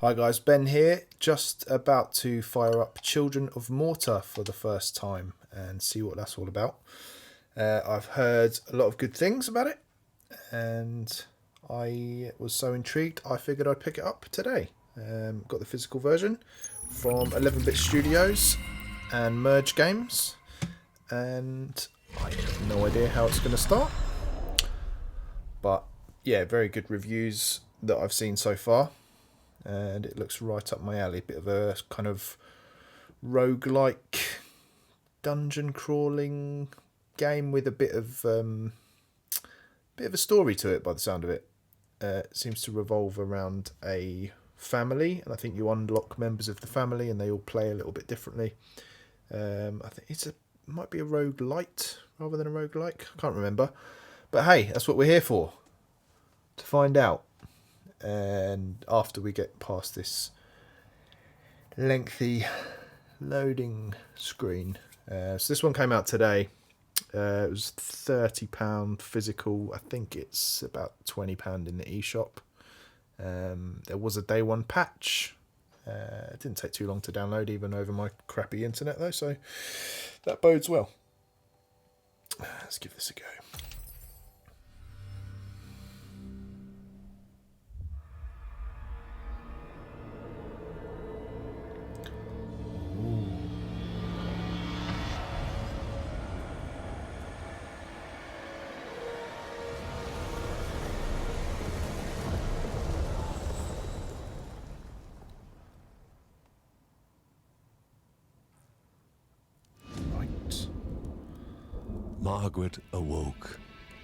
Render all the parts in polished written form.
Hi guys, Ben here, just about to fire up Children of Morta for the first time and see what that's all about. I've heard a lot of good things about it and I was so intrigued I figured I'd pick it up today. Got the physical version from 11-Bit Studios and Merge Games, and I have no idea how it's going to start. But yeah, very good reviews that I've seen so far. And it looks right up my alley. Bit of a kind of roguelike dungeon crawling game with a bit of a story to it by the sound of it. It seems to revolve around a family, and I think you unlock members of the family and they all play a little bit differently. I think might be a roguelite rather than a roguelike. I can't remember. But hey, that's what we're here for. To find out. And after we get past this lengthy loading screen, so this one came out today. It was £30 physical. I think it's about £20 in the eShop. There was a day one patch. It didn't take too long to download, even over my crappy internet though, so that bodes well. Let's give this a go. Margaret awoke,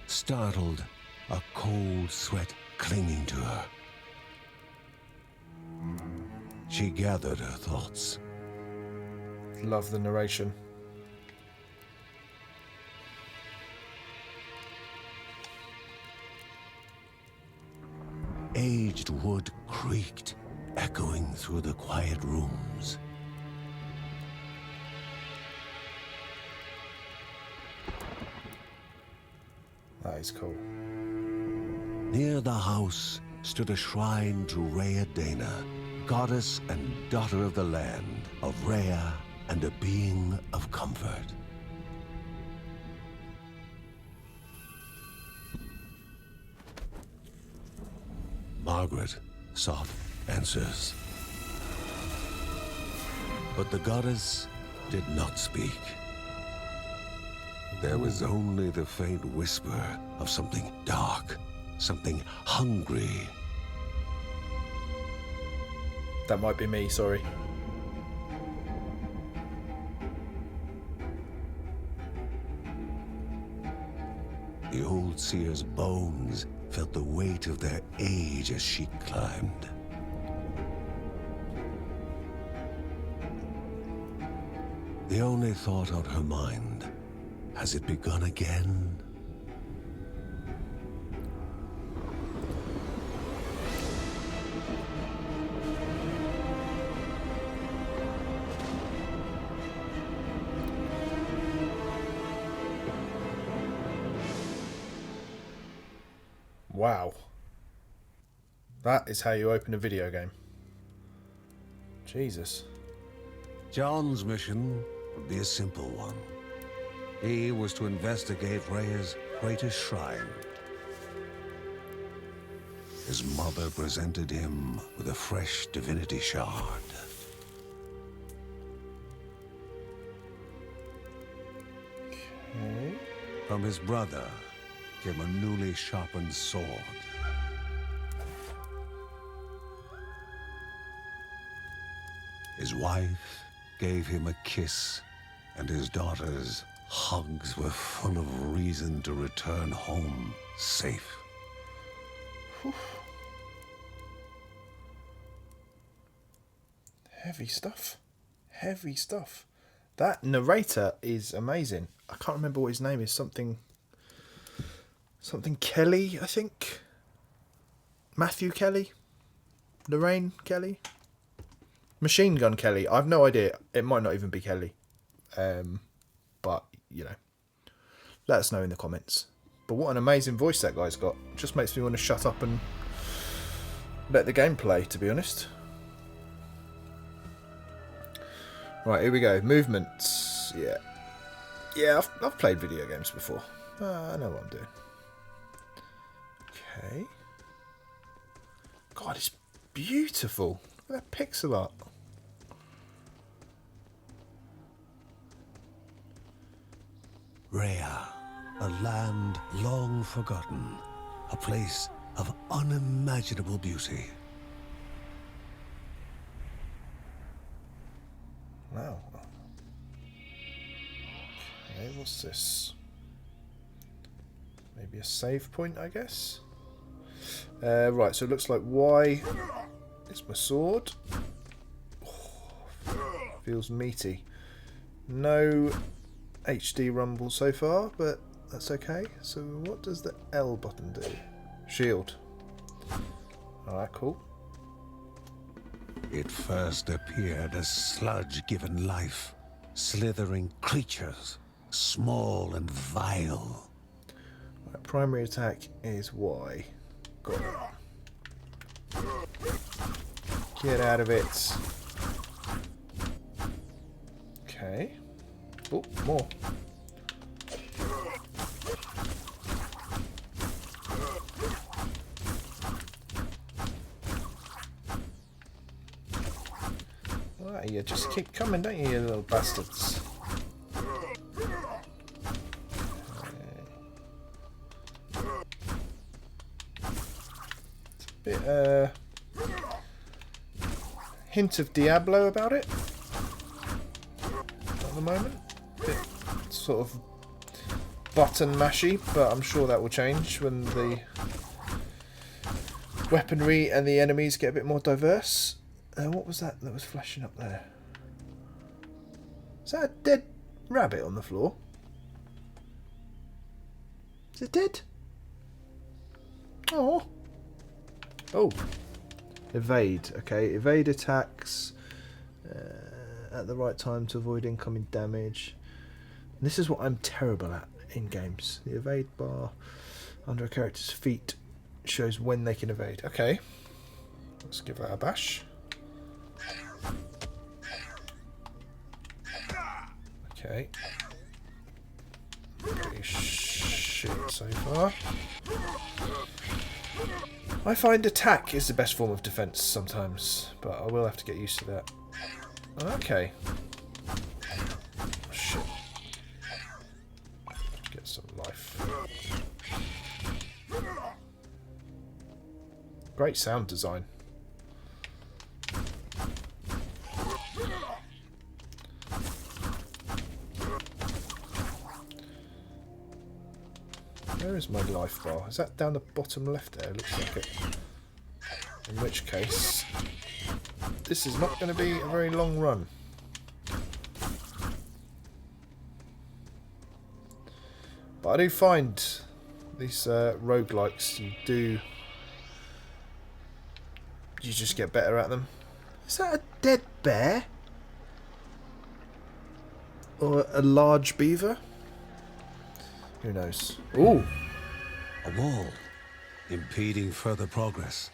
startled, a cold sweat clinging to her. She gathered her thoughts. Love the narration. Aged wood creaked, echoing through the quiet rooms. That is cool. Near the house stood a shrine to Rhea Dana, goddess and daughter of the land, of Rhea and a being of comfort. Margaret sought answers. But the goddess did not speak. There was only the faint whisper of something dark, something hungry. That might be me, sorry. The old seer's bones felt the weight of their age as she climbed. The only thought on her mind, has it begun again? Wow. That is how you open a video game. Jesus. John's mission would be a simple one. He was to investigate Rhea's greatest shrine. His mother presented him with a fresh divinity shard. Okay. From his brother came a newly sharpened sword. His wife gave him a kiss, and his daughter's hugs were full of reason to return home safe. Whew. Heavy stuff. Heavy stuff. That narrator is amazing. I can't remember what his name is. Something Kelly, I think. Matthew Kelly? Lorraine Kelly? Machine Gun Kelly. I've no idea. It might not even be Kelly. But, you know. Let us know in the comments. But what an amazing voice that guy's got. Just makes me want to shut up and let the game play, to be honest. Right, here we go. Movements. Yeah. Yeah, I've played video games before. I know what I'm doing. Okay. God, it's beautiful. Look at that pixel art. Rhea, a land long forgotten, a place of unimaginable beauty. Wow. Okay, what's this? Maybe a save point, I guess. Right, so it looks like Y is my sword. Oh, feels meaty. No HD rumble so far, but that's okay. So what does the L button do? Shield. Alright, cool. It first appeared as sludge given life, slithering creatures, small and vile. Right, primary attack is Y. Got it. Get out of it. Okay. Oh, more. Right, you just keep coming, don't you, you little bastards? It's a bit, hint of Diablo about it at the moment. Bit sort of button mashy, but I'm sure that will change when the weaponry and the enemies get a bit more diverse. What was that was flashing up there? Is that a dead rabbit on the floor? Is it dead? Oh. Oh. Evade. Okay, evade attacks at the right time to avoid incoming damage. And this is what I'm terrible at in games. The evade bar under a character's feet shows when they can evade. Okay. Let's give that a bash. Okay. Pretty shit so far. I find attack is the best form of defense sometimes, but I will have to get used to that. Okay. Shit. Get some life. Great sound design. Where is my life bar? Is that down the bottom left there? Looks like it. In which case, this is not going to be a very long run. But I do find these roguelikes, you just get better at them. Is that a dead bear? Or a large beaver? Who knows? Ooh! A wall, impeding further progress.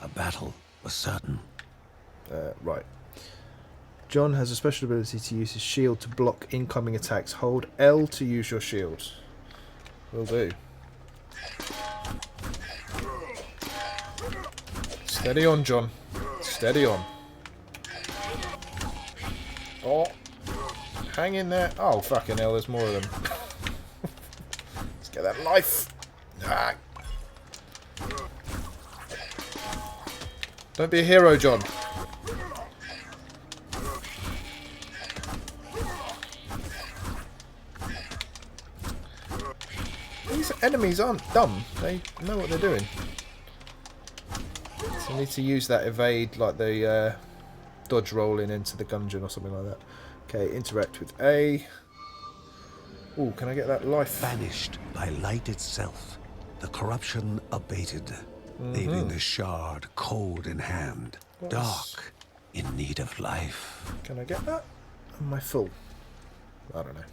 A battle was certain. Right. John has a special ability to use his shield to block incoming attacks. Hold L to use your shield. Will do. Steady on, John. Steady on. Oh. Hang in there. Oh, fucking hell, there's more of them. Let's get that life. Ah. Don't be a hero, John. These enemies aren't dumb. They know what they're doing. So I need to use that evade, like the dodge rolling into the gungeon or something like that. Okay, interact with A. Ooh, can I get that life? Banished by light itself, the corruption abated, leaving the shard cold in hand, dark, in need of life. Can I get that? Am I full? I don't know.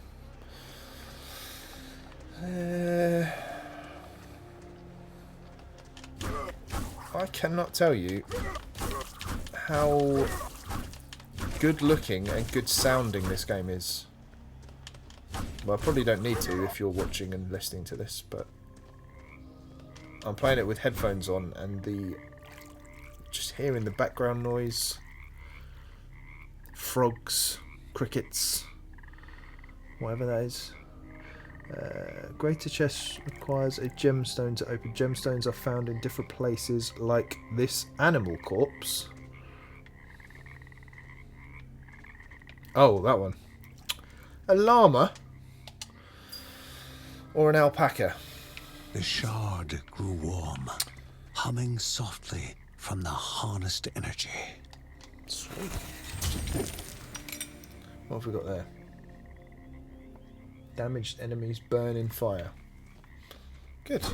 I cannot tell you how good looking and good sounding this game is. Well, I probably don't need to if you're watching and listening to this, but I'm playing it with headphones on, and just hearing the background noise, frogs, crickets, whatever that is. Greater chest requires a gemstone to open. Gemstones are found in different places, like this animal corpse. Oh, that one. A llama? Or an alpaca? The shard grew warm, humming softly from the harnessed energy. Sweet. What have we got there? Damaged enemies burn in fire. Good.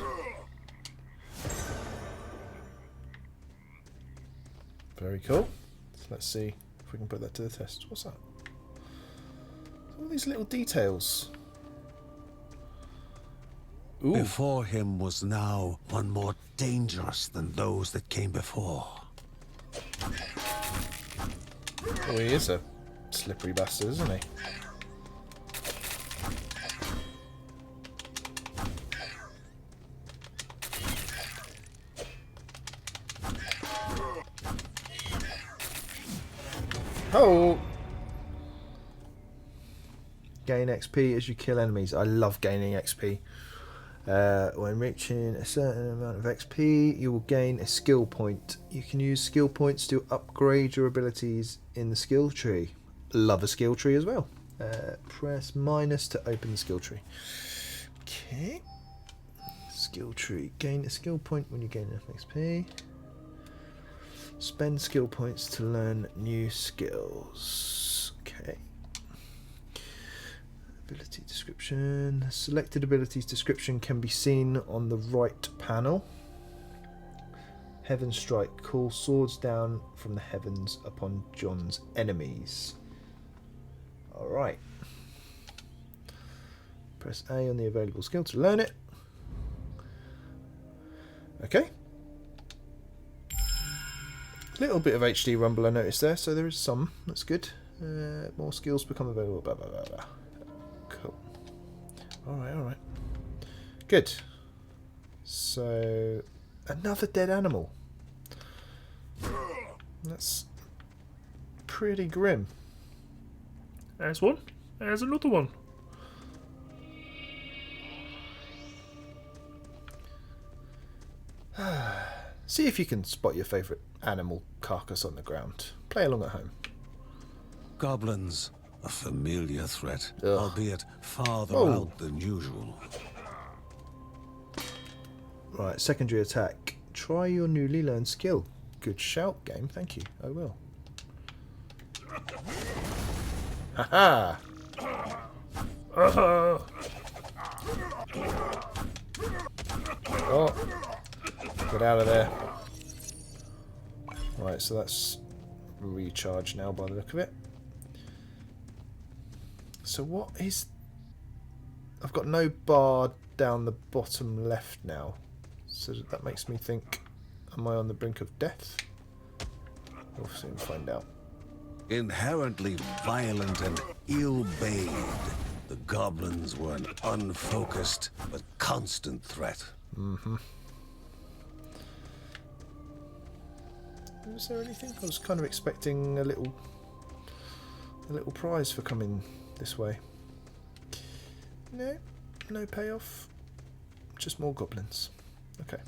Very cool. So let's see if we can put that to the test. What's that? All these little details. Ooh. Before him was now one more dangerous than those that came before. Oh, he is a slippery bastard, isn't he? Oh! Gain XP as you kill enemies. I love gaining XP. When reaching a certain amount of XP, you will gain a skill point. You can use skill points to upgrade your abilities in the skill tree. Love a skill tree as well. Press minus to open the skill tree. Okay. Skill tree. Gain a skill point when you gain enough XP. Spend skill points to learn new skills. Okay. Ability description. Selected abilities description can be seen on the right panel. Heaven strike. Call swords down from the heavens upon John's enemies. Alright. Press A on the available skill to learn it. Okay. Little bit of HD rumble I noticed there, so there is some. That's good. More skills become available. Blah, blah, blah, blah. Cool. Alright, alright. Good. So, another dead animal. That's pretty grim. There's one. There's another one. See if you can spot your favourite animal carcass on the ground. Play along at home. Goblins, a familiar threat, Ugh. albeit farther Oh. out than usual. Right, secondary attack. Try your newly learned skill. Good shout, game. Thank you. I will. Haha! Oh! Get out of there. Right, so that's recharged now by the look of it. So what is... I've got no bar down the bottom left now. So that makes me think, am I on the brink of death? We'll soon find out. Inherently violent and ill-bade, the goblins were an unfocused but constant threat. Mm-hmm. Was there anything? I was kind of expecting a little prize for coming this way. No, no payoff. Just more goblins. Okay.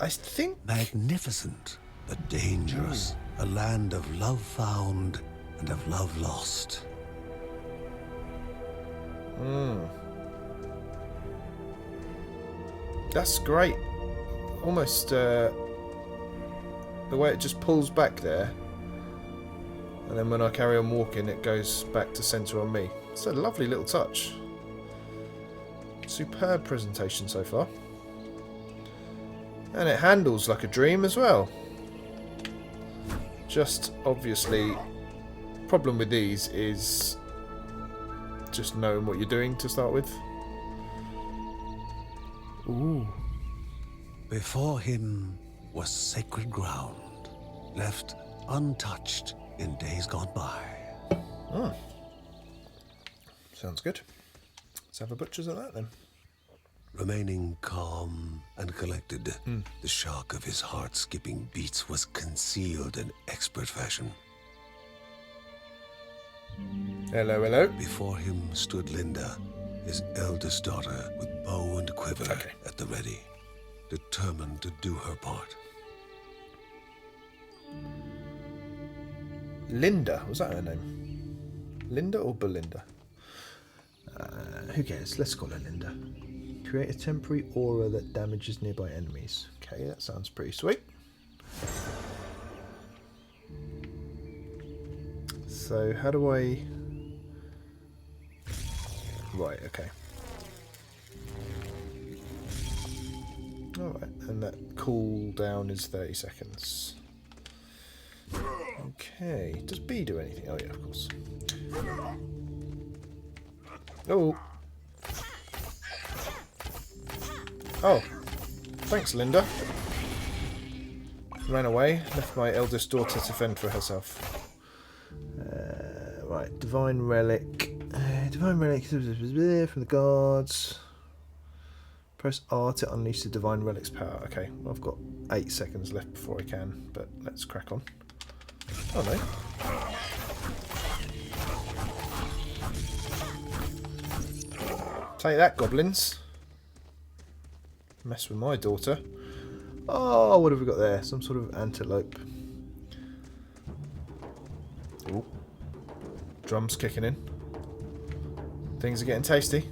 I think... Magnificent, but dangerous. A land of love found and of love lost. That's great. Almost the way it just pulls back there, and then when I carry on walking it goes back to centre on me. It's a lovely little touch. Superb presentation so far. And it handles like a dream as well. Just obviously, problem with these is just knowing what you're doing to start with. Ooh. Before him was sacred ground. left untouched in days gone by. Sounds good. Let's have a butcher's at that then. Remaining calm and collected, the shock of his heart-skipping beats was concealed in expert fashion. Hello, hello. Before him stood Linda, his eldest daughter, with bow and quiver at the ready, determined to do her part. Linda, was that her name? Linda or Belinda? Who cares? Let's call her Linda. Create a temporary aura that damages nearby enemies. Okay, that sounds pretty sweet. So, how do I... Right, okay. Alright, and that cooldown is 30 seconds. Okay, does B do anything? Oh yeah, of course. Oh. Oh. Thanks, Linda. Ran away, left my eldest daughter to fend for herself. Right, Divine Relic. Divine Relic from the guards. Press R to unleash the Divine Relic's power. Okay, well, I've got 8 seconds left before I can, but let's crack on. Oh no. Take that, goblins. Mess with my daughter. Oh, what have we got there? Some sort of antelope. Ooh. Drums kicking in. Things are getting tasty.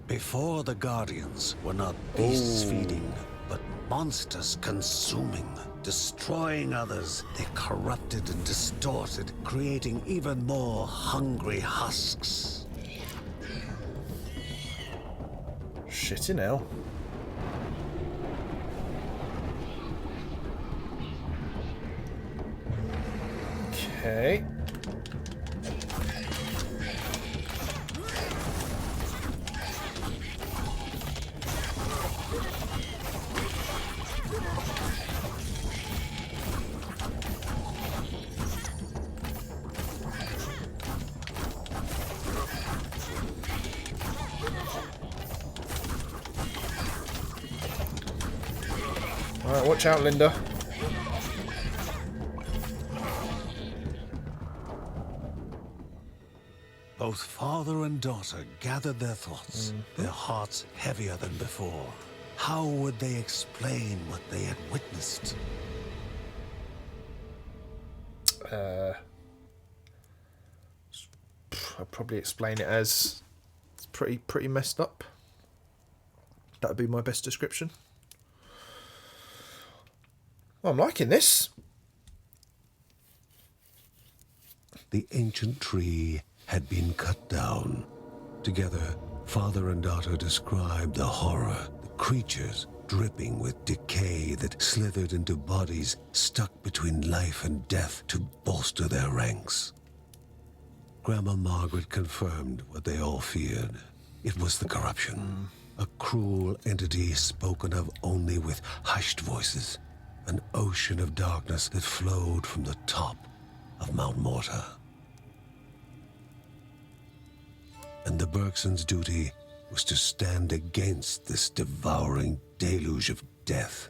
Before the Guardians were not beasts feeding, but monsters consuming, destroying others. They corrupted and distorted, creating even more hungry husks. Shitting hell. Okay. Alright, watch out, Linda. Both father and daughter gathered their thoughts, their hearts heavier than before. How would they explain what they had witnessed? I'd probably explain it as it's pretty messed up. That would be my best description. Well, I'm liking this. The ancient tree had been cut down. Together, father and daughter described the horror, the creatures dripping with decay that slithered into bodies stuck between life and death to bolster their ranks. Grandma Margaret confirmed what they all feared. It was the corruption, a cruel entity spoken of only with hushed voices, an ocean of darkness that flowed from the top of Mount Morta. And the Bergsons' duty was to stand against this devouring deluge of death.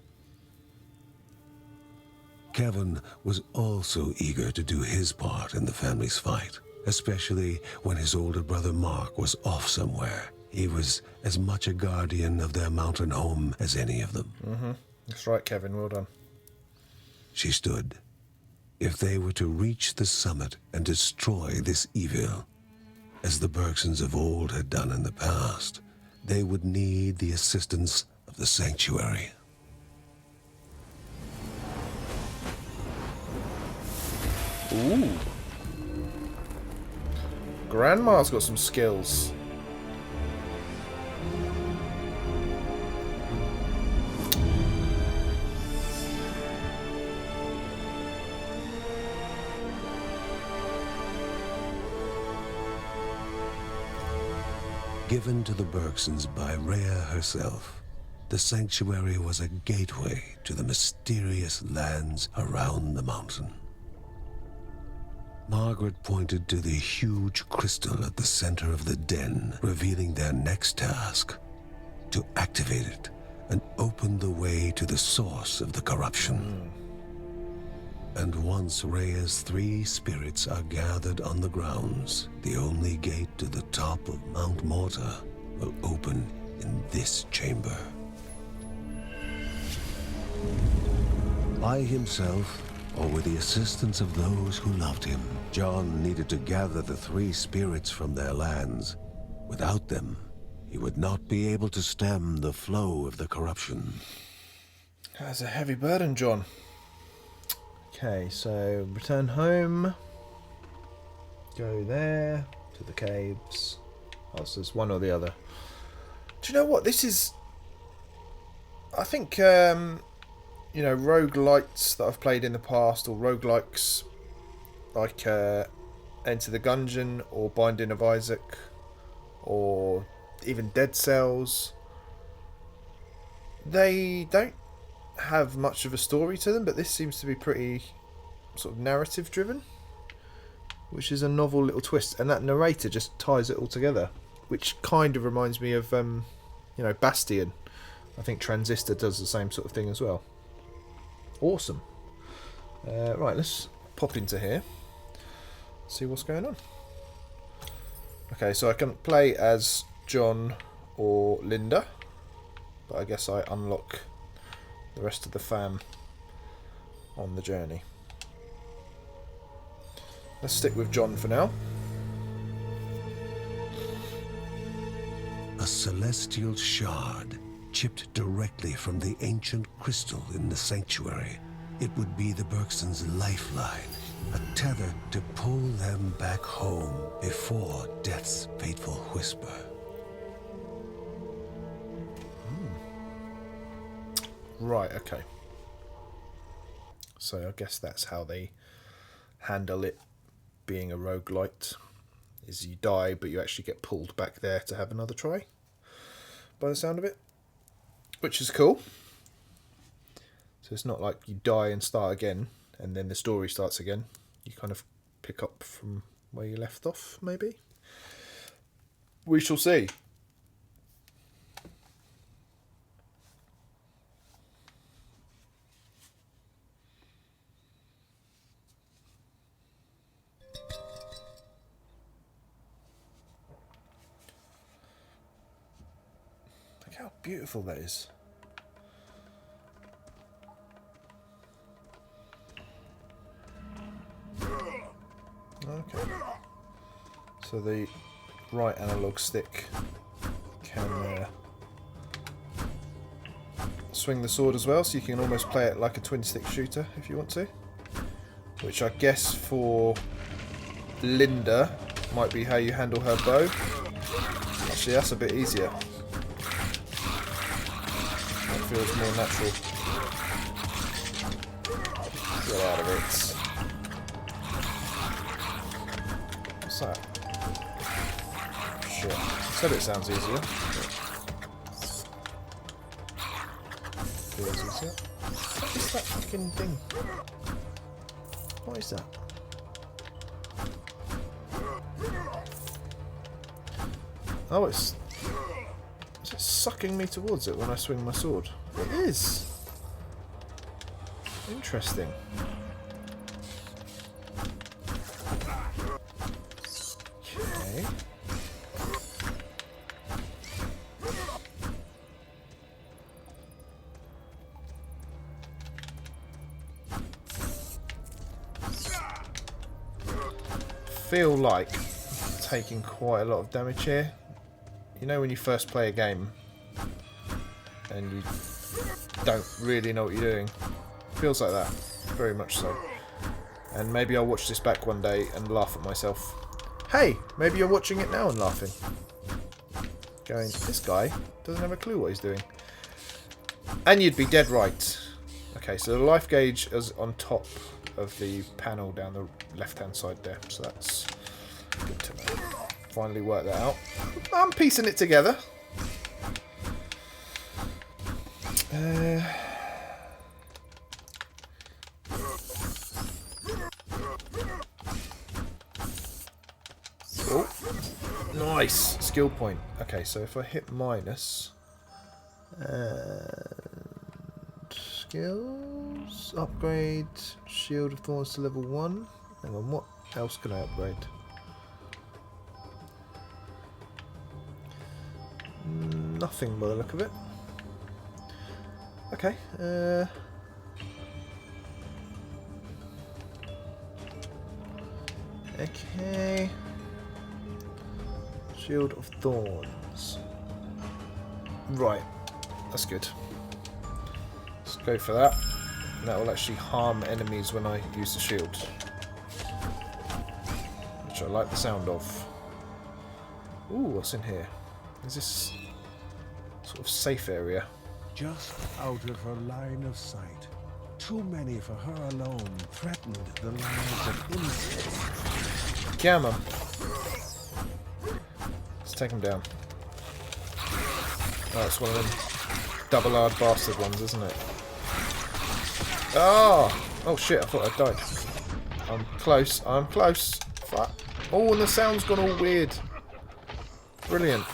Kevin was also eager to do his part in the family's fight, especially when his older brother Mark was off somewhere. He was as much a guardian of their mountain home as any of them. That's right, Kevin. Well done. She stood. If they were to reach the summit and destroy this evil, as the Bergsons of old had done in the past, they would need the assistance of the sanctuary. Ooh. Grandma's got some skills. Given to the Bergsons by Rhea herself, The sanctuary was a gateway to the mysterious lands around the mountain. Margaret pointed to the huge crystal at the center of the den, revealing their next task: to activate it and open the way to the source of the corruption. And once Rhea's 3 spirits are gathered on the grounds, the only gate to the top of Mount Morta will open in this chamber. By himself, or with the assistance of those who loved him, John needed to gather the 3 spirits from their lands. Without them, he would not be able to stem the flow of the corruption. That's a heavy burden, John. Okay, so return home. Go there, to the caves. Oh, so it's one or the other. Do you know what? This is... I think, you know, roguelites that I've played in the past, or roguelikes, like Enter the Gungeon, or Binding of Isaac, or even Dead Cells, they don't have much of a story to them, but this seems to be pretty sort of narrative driven, which is a novel little twist, and that narrator just ties it all together, which kind of reminds me of you know, Bastion. I think Transistor does the same sort of thing as well. Awesome. Right, let's pop into here, see what's going on. Okay, so I can play as John or Linda, but I guess I unlock the rest of the fam on the journey. Let's stick with John for now. A celestial shard chipped directly from the ancient crystal in the sanctuary. It would be the Bergsons' lifeline, a tether to pull them back home before death's fateful whisper. Right, okay. So I guess that's how they handle it, being a roguelite, is you die but you actually get pulled back there to have another try, by the sound of it, which is cool. So it's not like you die and start again and then the story starts again. You kind of pick up from where you left off, maybe. We shall see. Look how beautiful that is. Okay. So the right analog stick can swing the sword as well, so you can almost play it like a twin stick shooter if you want to. Which I guess for Linda might be how you handle her bow. Actually, that's a bit easier. That feels more natural. Get out of it. What's that? Shit. I said it sounds easier. Feels easier. What is that fucking thing? What is that? Oh, is it sucking me towards it when I swing my sword? It is. Interesting. Okay. Feel like taking quite a lot of damage here. You know when you first play a game and you don't really know what you're doing? Feels like that, very much so. And maybe I'll watch this back one day and laugh at myself. Hey, maybe you're watching it now and laughing. Going, this guy doesn't have a clue what he's doing. And you'd be dead right. Okay, so the life gauge is on top of the panel down the left-hand side there, so that's good to know. Finally worked that out. I'm piecing it together. Oh, nice skill point. Okay, so if I hit minus and skills, upgrade Shield of Thorns to level 1. Hang on, what else can I upgrade? Nothing by the look of it. Okay. Okay. Shield of Thorns. Right. That's good. Let's go for that. That will actually harm enemies when I use the shield. Which I like the sound of. Ooh, what's in here? Is this sort of safe area? Just out of her line of sight. Too many for her alone threatened the lives of innocents. Come on. Let's take him down. Oh, it's one of them double-hard bastard ones, isn't it? Oh! Oh shit, I thought I died. I'm close, I'm close. Fuck. Oh, and the sound's gone all weird. Brilliant.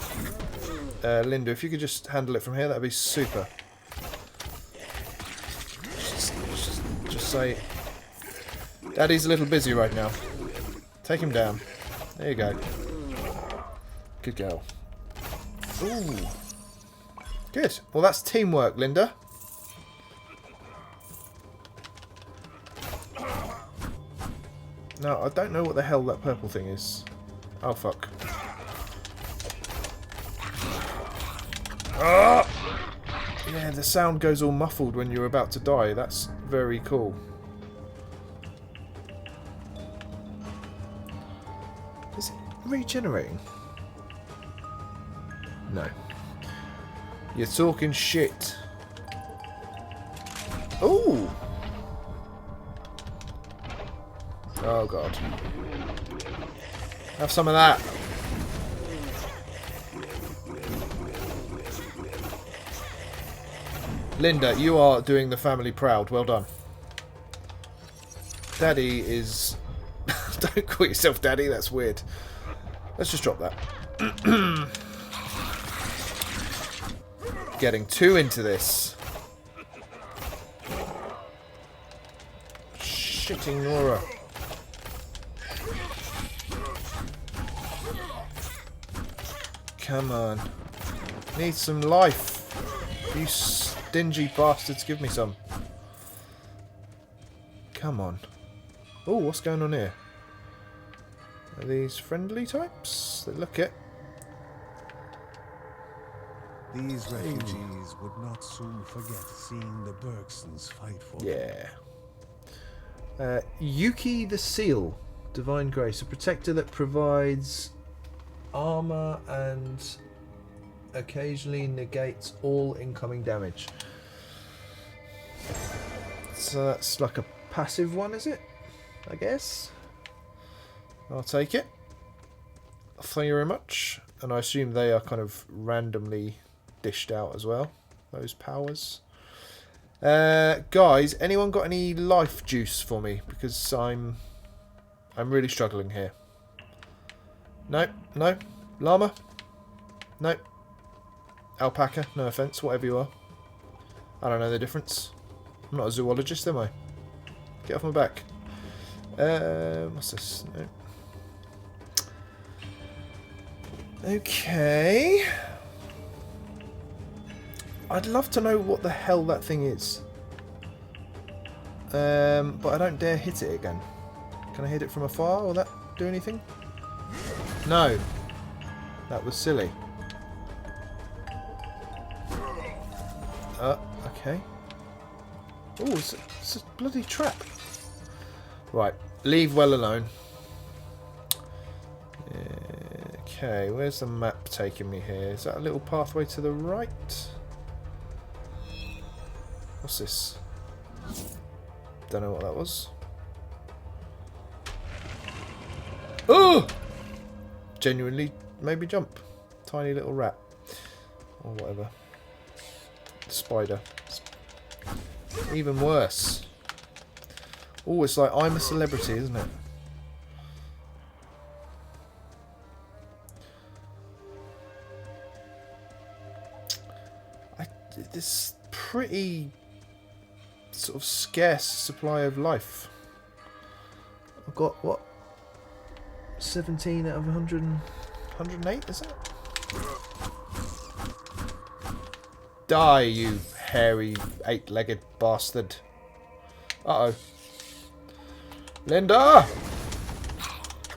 Linda, if you could just handle it from here, that'd be super. Just say, Daddy's a little busy right now. Take him down. There you go. Good girl. Ooh. Good. Well, that's teamwork, Linda. No, I don't know what the hell that purple thing is. Oh, fuck. Ah! Yeah, the sound goes all muffled when you're about to die. That's very cool. Is it regenerating? No. You're talking shit. Ooh! Oh, God. Have some of that. Linda, you are doing the family proud. Well done. Daddy is... Don't call yourself Daddy, that's weird. Let's just drop that. Getting too into this. Shitting Nora. Come on. Need some life. You stingy bastards, give me some. Come on. Oh, what's going on here? Are these friendly types? They look it. These refugees would not soon forget seeing the Bergsons fight for them. Yeah. Yuki the Seal. Divine Grace. A protector that provides armor and occasionally negates all incoming damage. So that's like a passive one, is it? I guess. I'll take it. Thank you very much. And I assume they are kind of randomly dished out as well, those powers. Guys, anyone got any life juice for me? Because I'm really struggling here. No, no. Llama? No. Alpaca, no offence, whatever you are. I don't know the difference. I'm not a zoologist, am I? Get off my back. What's this? No. Okay. I'd love to know what the hell that thing is. But I don't dare hit it again. Can I hit it from afar? Will that do anything? No. That was silly. Okay. Oh, it's a bloody trap. Right, leave well alone. Okay, where's the map taking me here? Is that a little pathway to the right? What's this? Don't know what that was. Oh! Genuinely, maybe jump. Tiny little rat. Or whatever. spider. It's even worse. Oh, it's like I'm a celebrity, isn't it? This pretty sort of scarce supply of life. I've got what? 17 out of 100, 108, is it? Die, you hairy, 8-legged bastard. Uh-oh. Linda!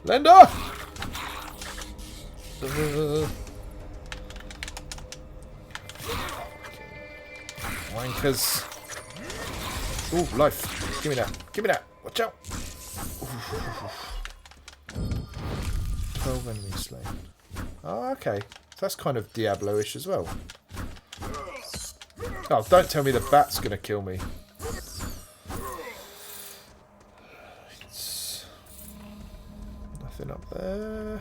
Linda! Wankers. Ooh, life. Give me that. Give me that. Watch out. 12 enemies slain. Oh, okay. So that's kind of Diablo-ish as well. Oh, don't tell me the bat's going to kill me. It's nothing up there.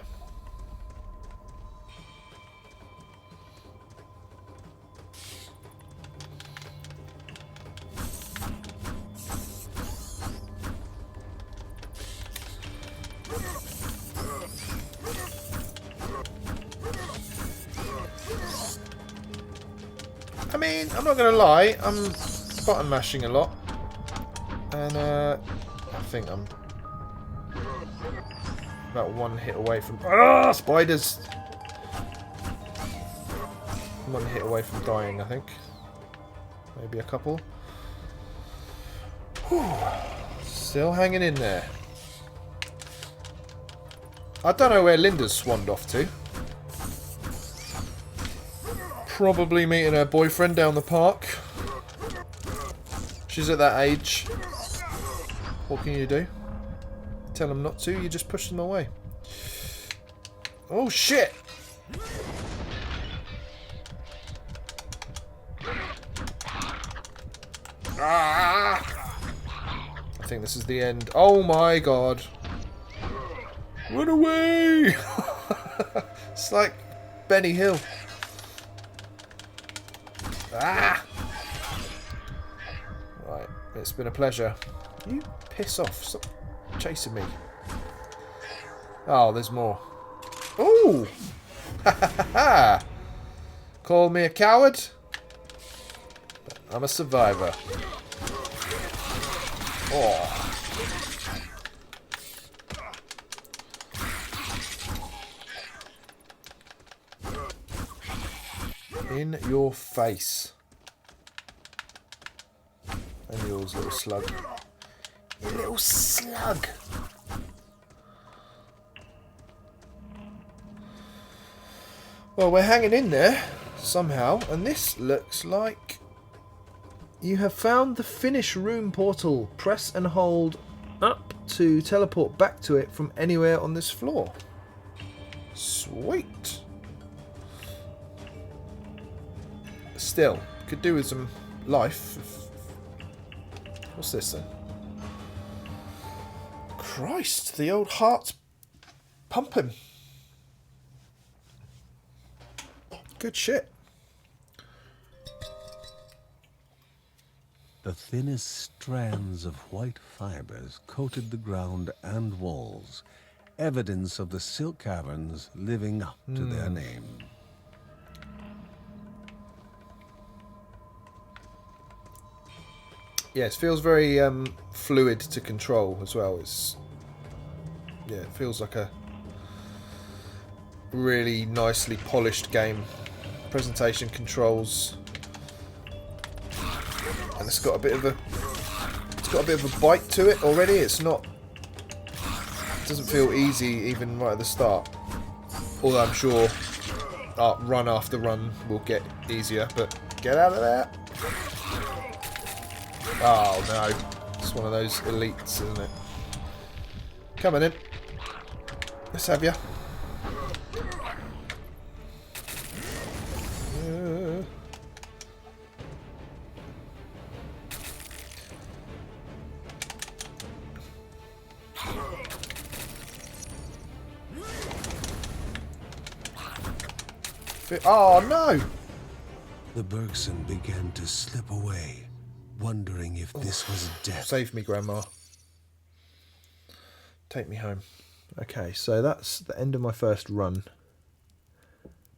I mean, I'm not going to lie, I'm button mashing a lot. And I think I'm about one hit away from... Ah, spiders! One hit away from dying, I think. Maybe a couple. Whew. Still hanging in there. I don't know where Linda's swanned off to. Probably meeting her boyfriend down the park. She's at that age. What can you do? Tell them not to, you just push them away. Oh shit! Ah! I think this is the end. Oh my god. Run away! It's like Benny Hill. Ah! Right, it's been a pleasure. You piss off. Stop chasing me. Oh, there's more. Ooh! Ha ha ha ha! Call me a coward? I'm a survivor. Oh. In your face. And yours, little slug. You little slug! Well, we're hanging in there somehow, and this looks like you have found the finish room portal. Press and hold up to teleport back to it from anywhere on this floor. Sweet. Still, could do with some life. What's this then? Christ, the old heart's pumping. Good shit. The thinnest strands of white fibers coated the ground and walls, evidence of the silk caverns living up to their name. Yeah, it feels very fluid to control as well. Yeah, it feels like a really nicely polished game. Presentation controls, and it's got a bit of a bite to it already. It doesn't feel easy even right at the start. Although I'm sure run after run will get easier, but get out of there. Oh no, it's one of those elites, isn't it? Come on in. Let's have ya. Oh no! The Bergson began to slip away, wondering if this was death. Save me, Grandma. Take me home. Okay, so that's the end of my first run.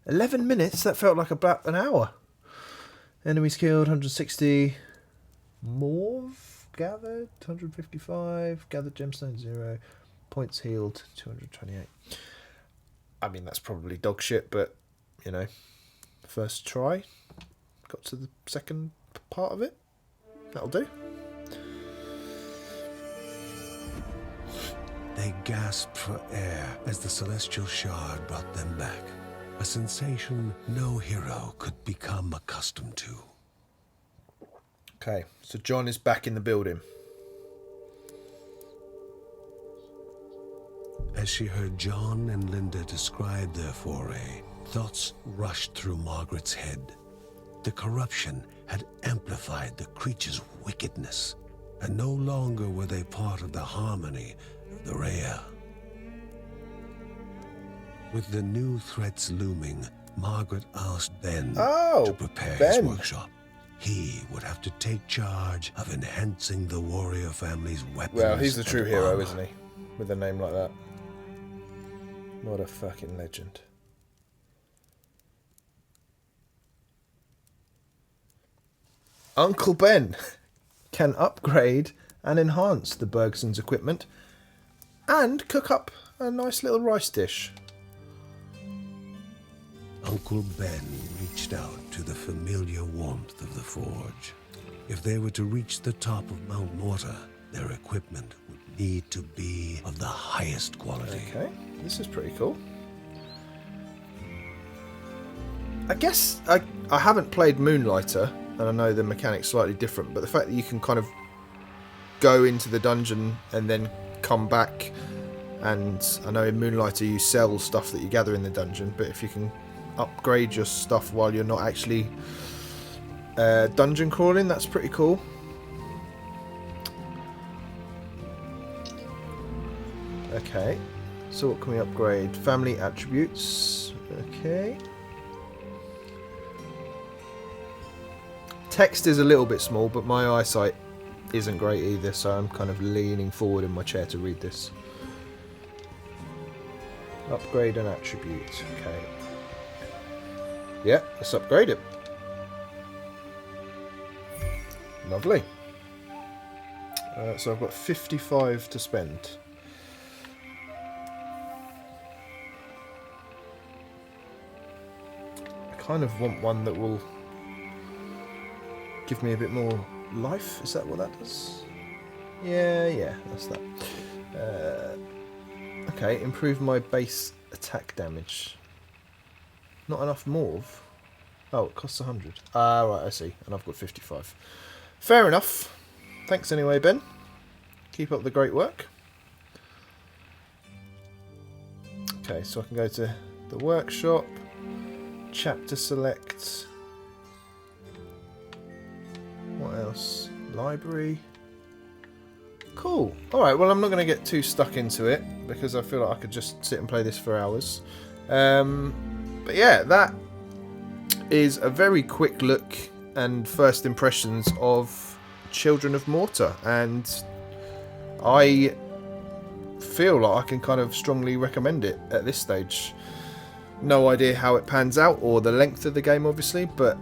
11 minutes? That felt like about an hour. Enemies killed, 160. Morve gathered, 155. Gathered gemstones, 0. Points healed, 228. I mean, that's probably dog shit, but, you know, first try. Got to the second part of it. That'll do. They gasped for air as the celestial shard brought them back. A sensation no hero could become accustomed to. Okay, so John is back in the building. As she heard John and Linda describe their foray, thoughts rushed through Margaret's head. The corruption had amplified the creature's wickedness, and no longer were they part of the harmony of the Rhea. With the new threats looming, Margaret asked Ben to prepare his workshop. He would have to take charge of enhancing the warrior family's weapons. Well, he's the true hero, armor. isn't he? With a name like that. What a fucking legend. Uncle Ben can upgrade and enhance the Bergson's equipment and cook up a nice little rice dish. Uncle Ben reached out to the familiar warmth of the forge. If they were to reach the top of Mount Morta, their equipment would need to be of the highest quality. Okay, this is pretty cool. I guess I haven't played Moonlighter, and I know the mechanic's slightly different, but the fact that you can kind of go into the dungeon and then come back, and I know in Moonlighter you sell stuff that you gather in the dungeon, but if you can upgrade your stuff while you're not actually dungeon crawling, that's pretty cool. Okay, so what can we upgrade? Family attributes. Okay. Text is a little bit small, but my eyesight isn't great either, so I'm kind of leaning forward in my chair to read this. Upgrade an attribute. Okay. Yeah, let's upgrade it. Lovely. So I've got 55 to spend. I kind of want one that will give me a bit more life. Is that what that does? Yeah, that's that. Okay, improve my base attack damage. Not enough morve. Oh, it costs 100. Ah, right, I see. And I've got 55. Fair enough. Thanks anyway, Ben. Keep up the great work. Okay, so I can go to the workshop. Chapter select. What else? Library. Cool. Alright, well, I'm not going to get too stuck into it because I feel like I could just sit and play this for hours. But yeah, that is a very quick look and first impressions of Children of Morta, and I feel like I can kind of strongly recommend it at this stage. No idea how it pans out or the length of the game, obviously, but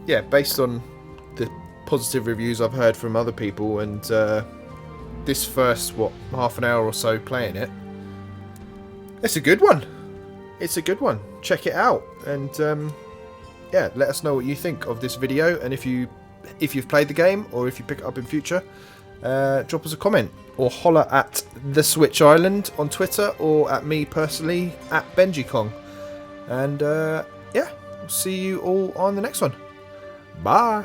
yeah, based on the positive reviews I've heard from other people and this first, half an hour or so playing it, it's a good one. It's a good one. Check it out, and yeah, let us know what you think of this video, and if you've played the game or if you pick it up in future, drop us a comment or holler at the Switch Island on Twitter or at me personally at BenjiKong. And yeah, we'll see you all on the next one. Bye.